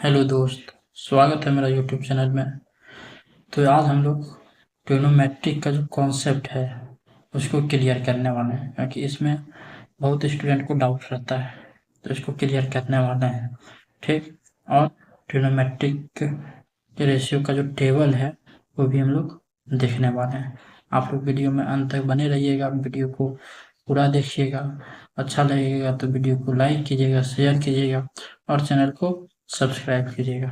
Hello दोस्त, स्वागत है मेरा यूट्यूब चैनल में। तो आज हम लोग ट्रिग्नोमेट्रिक का जो कॉन्सेप्ट है उसको क्लियर करने वाले हैं, क्योंकि इसमें बहुत स्टूडेंट को डाउट रहता है, तो इसको क्लियर करने वाले हैं। ठीक। और ट्रिग्नोमेट्रिक के रेशियो का जो टेबल है वो भी हम लोग देखने वाले हैं। आप लोग वीडियो में अंत तक बने रहिएगा, वीडियो को पूरा देखिएगा। अच्छा लगेगा तो वीडियो को लाइक कीजिएगा, शेयर कीजिएगा और चैनल को सब्सक्राइब कीजिएगा।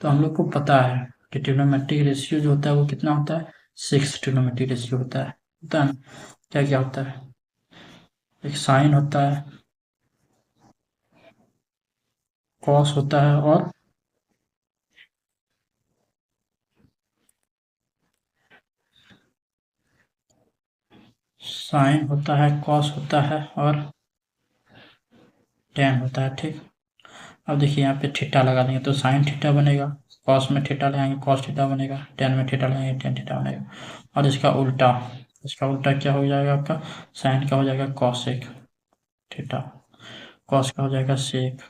तो हम लोग को पता है कि ट्रिग्नोमेट्रिक रेशियो जो होता है वो कितना होता है, 6 ट्रिग्नोमेट्रिक रेशियो होता है ना। क्या क्या होता है, एक साइन होता है, कॉस होता है और साइन होता है, कॉस होता है और टेन होता है। ठीक। अब देखिए यहाँ पे थीटा लगा देंगे तो साइन थीटा बनेगा, कॉस में थीटा लगाएंगे कॉस थीटा बनेगा, टेन में थीटा लगाएंगे टेन थीटा बनेगा। और इसका उल्टा क्या हो जाएगा आपका, साइन का हो जाएगा कॉसेक थीटा, कॉस का हो जाएगा सेक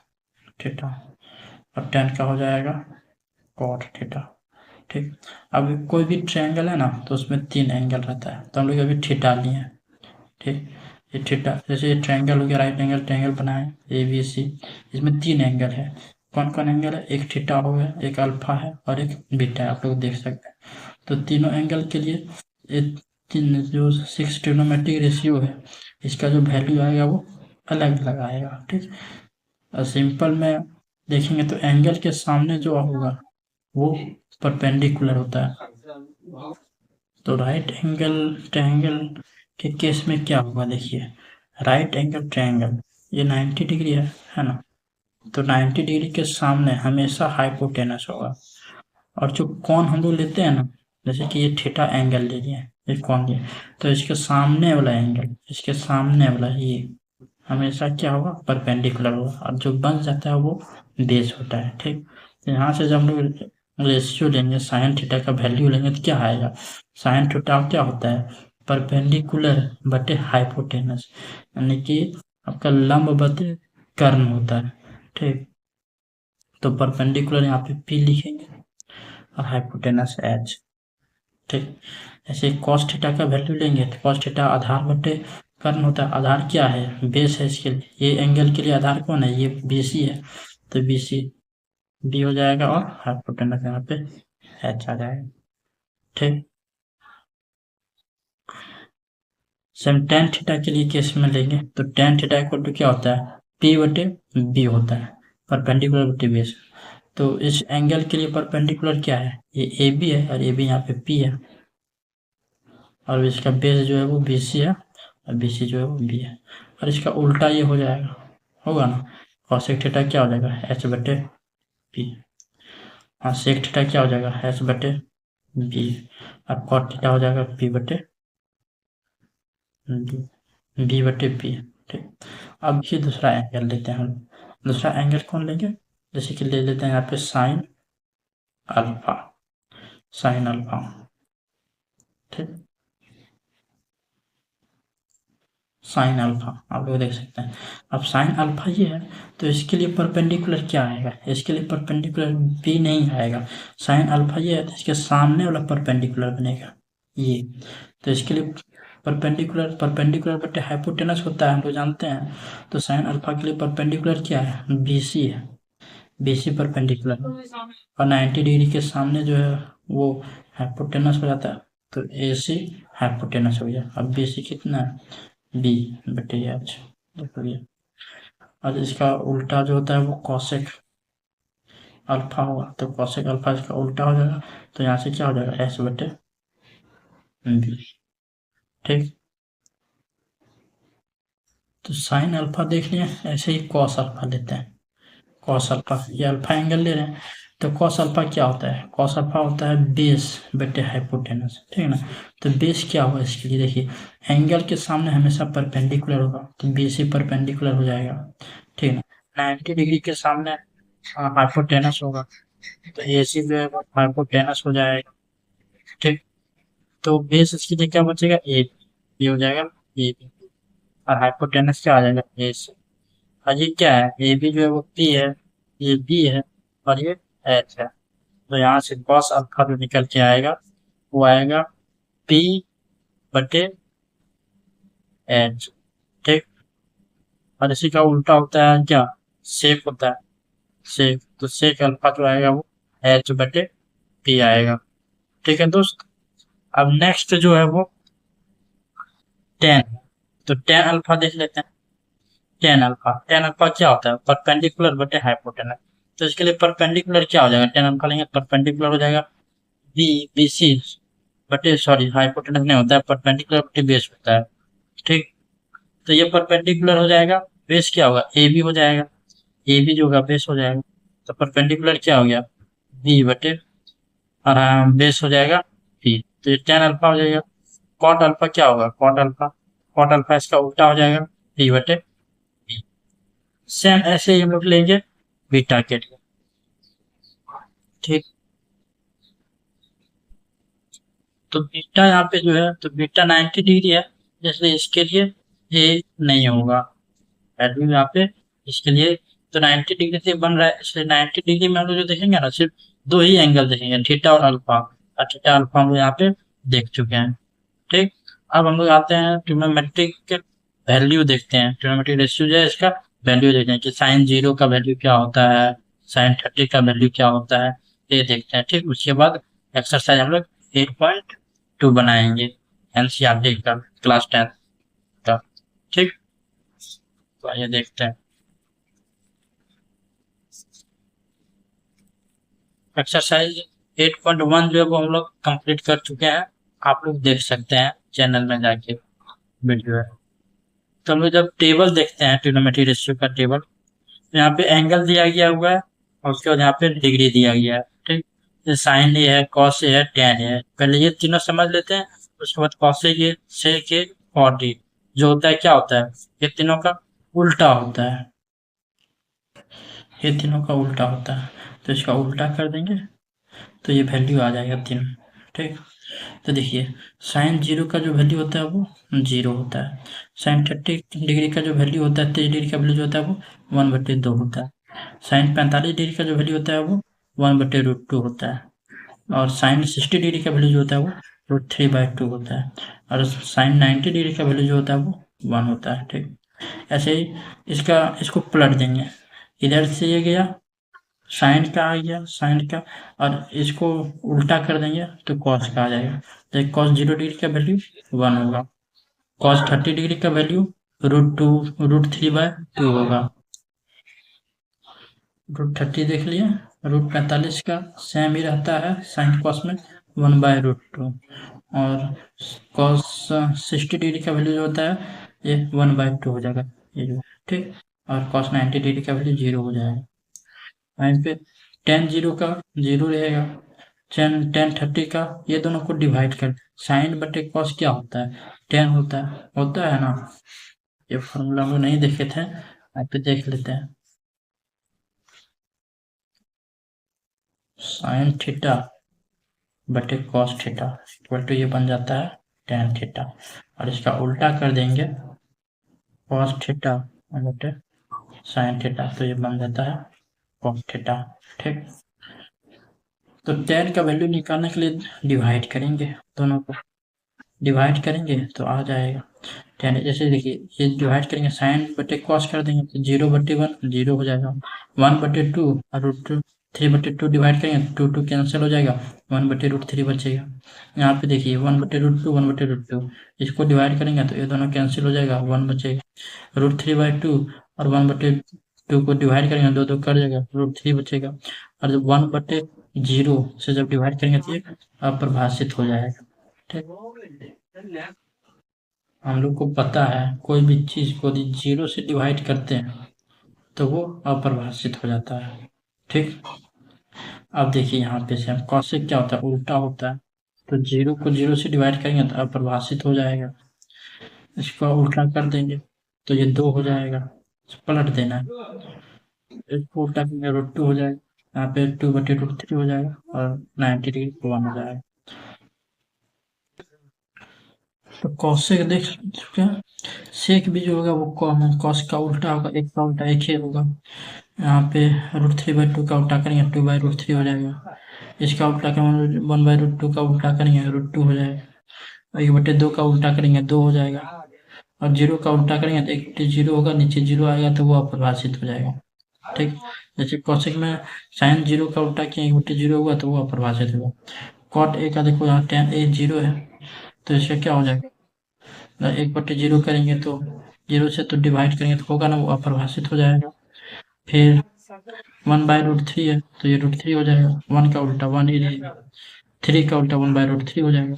थीटा और टेन का हो जाएगा कॉट थीटा। ठीक। अब कोई भी ट्रायंगल है ना तो उसमें 3 एंगल रहता है, तो हम लोग अभी थीटा लिए हैं। ठीक। ये थीटा, जैसे ये ट्रायंगल हो गया, राइट एंगल ट्रायंगल बनाए ABC, इसमें 3 एंगल है। कौन कौन एंगल है, एक थीटा हो गया, एक अल्फा है और एक बीटा है, आप लोग देख सकते हैं। तो तीनों एंगल के लिए ये तीन जो 6 ट्रिग्नोमेट्रिक रेशियो है, इसका जो वैल्यू आएगा वो अलग अलग आएगा। ठीक। और सिंपल में देखेंगे तो एंगल के सामने जो होगा वो परपेंडिकुलर होता है। तो राइट एंगल ट्रायंगल के केस में क्या होगा, देखिए राइट एंगल ट्रायंगल ये 90 डिग्री है ना। तो 90 डिग्री के सामने हमेशा हाइपोटेनस होगा। और जो कोण हम लोग लेते हैं ना, जैसे कि ये थीटा एंगल ले लिए, ये कोण लिए, तो इसके सामने वाला एंगल, इसके सामने वाला ये हमेशा क्या होगा, परपेंडिकुलर होगा और जो बन जाता है वो बेस होता है। ठीक। तो यहाँ से जब हम लोग रेशियो लेंगे, साइन थीटा का वैल्यू लेंगे तो क्या आएगा, साइन थीटा क्या होता है, परपेंडिकुलर बटे हाइपोटेनस, यानी कि आपका लंब बटे कर्ण होता है। ठीक। तो परपेंडिकुलर यहाँ पे P लिखेंगे और हाइपोटेनस H। ठीक। ऐसे कॉस थीटा का वैल्यू लेंगे तो कॉस थीटा आधार बटे कर्ण होता है। आधार क्या है, बेस है इसके लिए, ये एंगल के लिए आधार कौन है, ये BC है, तो BC B हो जाएगा और हाइपोटेनस यहाँ पे H आ जाएगा। ठीक। सेम टेन थीटा के लिए केस में लेंगे तो टेन थीटा इक्वल टू क्या होता है, P बटे B होता है, परपेंडिकुलर बटे बेस। तो इस एंगल के लिए परपेंडिकुलर क्या है, ये AB है और AB यहाँ पे P है, और इसका बेस जो है वो BC है और BC जो है वो B है। और इसका उल्टा ये हो जाएगा, होगा ना, कॉसेक थीटा क्या हो जाएगा, H बटे P, और सेक थीटा क्या हो जाएगा, H बटे B, और कॉट थीटा हो जाएगा P बटे B बटे P। ठीक। अब ये दूसरा एंगल लेते हैं हम, दूसरा एंगल कौन लेंगे, जैसे कि ले लेते हैं यहाँ पे साइन अल्फा, साइन अल्फा। ठीक। साइन अल्फा आप लोग देख सकते हैं। अब साइन अल्फा ये है तो इसके लिए परपेंडिकुलर क्या आएगा, इसके लिए परपेंडिकुलर B नहीं आएगा। साइन अल्फा ये है तो इसके सामने वाला परपेंडिकुलर बनेगा ये, तो इसके लिए परपेंडिकुलर, परपेंडिकुलर बटे हाइपोटेनस होता है, हम लोग जानते हैं। तो साइन अल्फा के लिए परपेंडिकुलर क्या है, BC है, BC परपेंडिकुलर, और 90 डिग्री के सामने जो है वो हाइपोटेनस हो जाता है, तो AC हाइपोटेनस हो गया। अब BC कितना है, B बटे H, देखो ये। और इसका उल्टा जो होता है वो कॉसेक अल्फा होगा, तो कॉसेक अल्फा इसका उल्टा हो जाएगा, तो यहाँ से क्या हो जाएगा, H बटे B। ठीक। तो साइन अल्फा देख लिया, ऐसे ही कॉस अल्फा लेते हैं, कॉस अल्फा, ये अल्फा एंगल ले रहे हैं, तो कॉस अल्फा क्या होता है, कॉस अल्फा होता है बेस बटे हाइपोटेनस। ठीक है ना। तो बेस क्या होगा इसके लिए, देखिए एंगल के सामने हमेशा परपेंडिकुलर होगा तो BC परपेंडिकुलर हो जाएगा। ठीक है ना। 90 डिग्री के सामने हाइपोटेनस होगा तो AC जो है वो हाइपोटेनस हो जाएगा। ठीक। तो बेस इसके लिए क्या बचेगा, AB हो जाएगा, AB, और हाइपोटेनस क्या आ जाएगा, AC। और ये क्या है, AB जो है वो P है, ये B है, और ये एच है। तो यहाँ से कॉस अल्फा जो निकल के आएगा वो आएगा पी बटे एच। ठीक। और इसी का उल्टा होता है क्या, सेक होता है, सेक। तो सेक अल्फा जो आएगा वो एच बटे पी आएगा। ठीक है दोस्त। अब नेक्स्ट जो है वो टेन। तो टेन अल्फा देख लेते हैं। टेन अल्फा क्या होता है, परपेंडिकुलर बटे हाइपोटेनस। तो इसके लिए परपेंडिकुलर क्या हो जाएगा, टेन अल्फा लेंगे परपेंडिकुलर हो जाएगा बी बी सी बटे, सॉरी हाइपोटेनस नहीं होता है, परपेंडिकुलर बटे बेस होता है। ठीक। तो ये परपेंडिकुलर हो जाएगा, बेस क्या होगा ए बी हो जाएगा, ए बी जो होगा बेस हो जाएगा। तो परपेंडिकुलर क्या हो गया बी बटे, और बेस हो जाएगा पी। तो ये टेन अल्फा हो जाएगा। कॉट अल्फा क्या होगा, कॉट अल्फा इसका उल्टा हो जाएगा पी बटे पी। सेम ऐसे ही हम लोग लेंगे बीटा के लिए। ठीक। तो बीटा यहाँ पे जो है, तो बीटा 90 डिग्री है, इसलिए इसके लिए ये नहीं होगा वैल्यू यहाँ पे, इसके लिए। तो 90 डिग्री से बन रहा है, इसलिए 90 डिग्री में हम लोग जो देखेंगे ना, सिर्फ दो ही एंगल देखेंगे, थीटा और अल्फा। और थीटा अल्फा हम लोग यहाँ पे देख चुके हैं। ठीक। अब हम लोग आते हैं ट्रिग्नोमेट्रिक के वैल्यू देखते हैं, ट्रिग्नोमेट्रिक रेशियो जो है इसका वैल्यू देखते हैं कि साइन जीरो का वैल्यू क्या होता है, साइन 30 का वैल्यू क्या होता है, ये देखते हैं। ठीक। उसके बाद एक्सरसाइज हम लोग 8.2 बनाएंगे, एनसीईआरटी का, क्लास 10 का। ठीक। तो आइए देखते हैं एक्सरसाइज 8.1 जो है वो हम लोग कंप्लीट कर चुके हैं। आप लोग देख सकते हैं चैनल में जाके वीडियो है। तो हम लोग जब टेबल देखते हैं ट्रिग्नोमेट्री रेशियो का टेबल, तो यहाँ पे एंगल दिया गया हुआ है और उसके बाद यहाँ पे डिग्री दिया गया है। ठीक। ये साइन ए है, कॉस ए है, टेन है, पहले ये तीनों समझ लेते हैं। उसके बाद कॉस ए के, सेक ए और डी जो होता है क्या होता है, ये तीनों का उल्टा होता है, ये तीनों का उल्टा होता है। तो इसका उल्टा कर देंगे तो ये वैल्यू आ जाएगा तीन। ठीक। तो देखिए साइन जीरो का जो वैल्यू होता है वो जीरो होता है, साइन 30 डिग्री का जो वैल्यू होता है, 30 डिग्री का वैल्यू जो होता है वो 1/2 होता है, साइन 45 डिग्री का जो वैल्यू होता है वो 1/√2 होता है, और साइन 60 डिग्री का वैल्यू जो होता है वो √3/2 होता है, और साइन 90 डिग्री का वैल्यू जो होता है वो 1 होता है। ठीक। ऐसे ही इसको पलट देंगे, इधर से ये गया साइन का आ गया, साइन का, और इसको उल्टा कर देंगे तो कॉस का आ जाएगा। तो कॉस 0 डिग्री का वैल्यू 1 होगा, कॉस 30 डिग्री का वैल्यू √3/2 होगा। √30 देख लिए, √45 का सेम ही रहता है साइन कॉस में 1/√2, और कॉस 60 डिग्री का वैल्यू जो होता है ये 1/2 हो जाएगा ये जो। ठीक। और कॉस 90 डिग्री का वैल्यू 0 हो जाएगा। वहीं पे टेन जीरो का जीरो रहेगा, टेन 30 का, ये दोनों को डिवाइड कर, साइन बटे कॉस क्या होता है, टेन होता है ना। ये फॉर्मूला हम लोग नहीं देखे थे, यहाँ पे देख लेते हैं। साइन थीटा बटे कॉस थीटा इक्वल टू ये बन जाता है टेन थीटा, और इसका उल्टा कर देंगे कॉस थीटा बटे साइन थीटा, तो ये बन जाता है कॉस थीटा। ठीक। तो टेन का वैल्यू निकालने के लिए डिवाइड करेंगे, दोनों को डिवाइड करेंगे तो आ जाएगा टेन। जैसे देखिए ये डिवाइड करेंगे, साइन बटे कॉस कर देंगे तो 0/1 0 हो जाएगा, 1/2 और √3/2 डिवाइड करेंगे तो 2 कैंसिल हो जाएगा, 1/√3 बचेगा। यहाँ पे देखिए 1/√2 1/√2, इसको डिवाइड करेंगे तो ये दोनों कैंसिल हो जाएगा, 1 बचेगा। √3/2 और 1/2 को डिवाइड करेंगे, 2 2 कट जाएगा, √3 बचेगा। और जब 1/0 से जब डिवाइड करेंगे तो ये अप्रभाषित हो जाएगा। ठीक। हम लोग को पता है कोई भी चीज को यदि 0 से डिवाइड करते हैं तो वो अपरिभाषित हो जाता है। ठीक। अब देखिए यहाँ पे सेम कॉस से क्या होता है, उल्टा होता है। तो 0 को 0 से डिवाइड करेंगे तो अपरिभाषित हो जाएगा, इसको उल्टा कर देंगे तो ये 2 हो जाएगा, पलट देना है, इसको उल्टा करेंगे √2 हो जाएगा, यहाँ पे 2/√3 हो जाएगा, और 90 डिग्री 1 हो जाएगा। तो कॉस से देख चुके हैं, सेक भी जो होगा वो कॉस का उल्टा होगा, एक का उल्टा एक ही होगा। यहाँ पे √3/2 का उल्टा करेंगे 2/√3 हो जाएगा। इसका उल्टा करेंगे 1/√2 का उल्टा करेंगे √2 हो जाएगा। 1/2 का उल्टा करेंगे 2 हो जाएगा। और 0 का उल्टा करेंगे तो 1/0 होगा, नीचे 0 आएगा तो वो अपरिभाषित हो जाएगा। ठीक, जैसे कौशिक में साइन 0 का उल्टा किया 1/0 हुआ तो वो अपरिभाषित होगा। कॉट ए का देखो यहाँ tan A 0 है तो इसका क्या हो जाएगा, 1/0 करेंगे तो 0 से तो डिवाइड करेंगे तो होगा ना, वो अपरिभाषित हो जाएगा। फिर 1/√3 है तो ये √3 हो जाएगा। 1 का उल्टा 1 ही रहेगा, 3 का उल्टा 1/√3 हो जाएगा।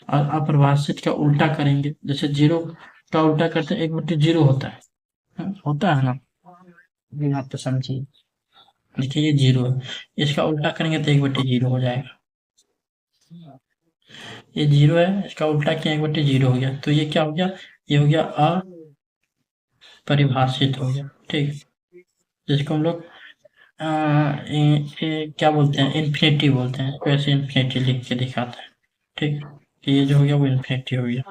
और अपरिभाषित का उल्टा करेंगे, जैसे 0 का उल्टा करते हैं 1/0 होता है, होता है ना, आप तो समझिए। देखिए ये 0 है, इसका उल्टा करेंगे तो 1/0 हो जाएगा। ये 0 है, इसका उल्टा किया 1/0 हो गया, तो ये क्या हो गया, ये हो गया अपरिभाषित हो गया। ठीक, जिसको हम लोग क्या बोलते हैं, इन्फिनिटी बोलते हैं, वैसे इन्फिनिटी लिख के दिखाते हैं। ठीक, ये जो हो गया वो इन्फिनिटी हो गया।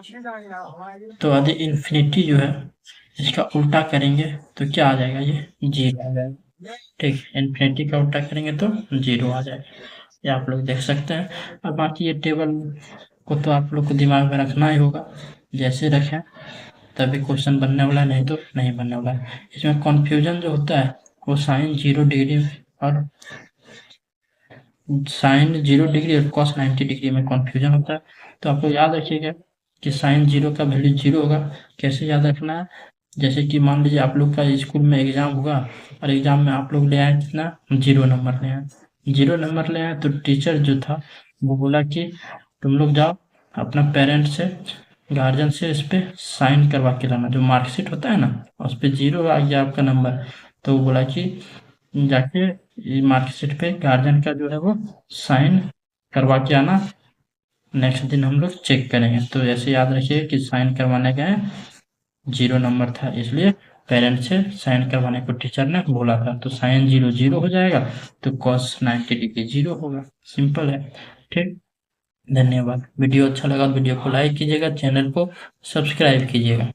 तो यदि इन्फिनिटी जो है इसका उल्टा करेंगे तो क्या आ जाएगा, ये 0 आ जाएगा। ठीक, इन्फिनिटी का उल्टा करेंगे तो 0 आ जाएगा, ये आप लोग देख सकते हैं। और बाकी ये टेबल को तो आप लोग को दिमाग में रखना ही होगा, जैसे रखें तभी क्वेश्चन बनने वाला है, नहीं तो नहीं बनने वाला है। इसमें कन्फ्यूजन जो होता है वो साइन 0 डिग्री और साइन 0 डिग्री और कॉस 90 डिग्री में कन्फ्यूजन होता है। तो आपको याद रखिएगा कि साइन 0 का वैल्यू 0 होगा। कैसे याद रखना है, जैसे कि मान लीजिए आप लोग का स्कूल में एग्जाम होगा और एग्जाम में आप लोग ले आए कितना, 0 नंबर ले आए। 0 नंबर ले आए तो टीचर जो था वो बोला कि तुम लोग जाओ अपना पेरेंट से, गार्जियन से इस पे साइन करवा के लाना, जो मार्कशीट होता है ना उस पे 0 आ गया आपका नंबर, तो वो बोला कि जाके मार्कशीट पे गार्जियन का जो है वो साइन करवा के आना, नेक्स्ट दिन हम लोग चेक करेंगे। तो ऐसे याद रखिए कि साइन करवाने गए 0 नंबर था, इसलिए पेरेंट से साइन करवाने को टीचर ने बोला था। तो साइन 0 0 हो जाएगा तो कॉस 90 डिग्री 0 होगा, सिंपल है। ठीक, धन्यवाद। वीडियो अच्छा लगा तो वीडियो को लाइक कीजिएगा, चैनल को सब्सक्राइब कीजिएगा।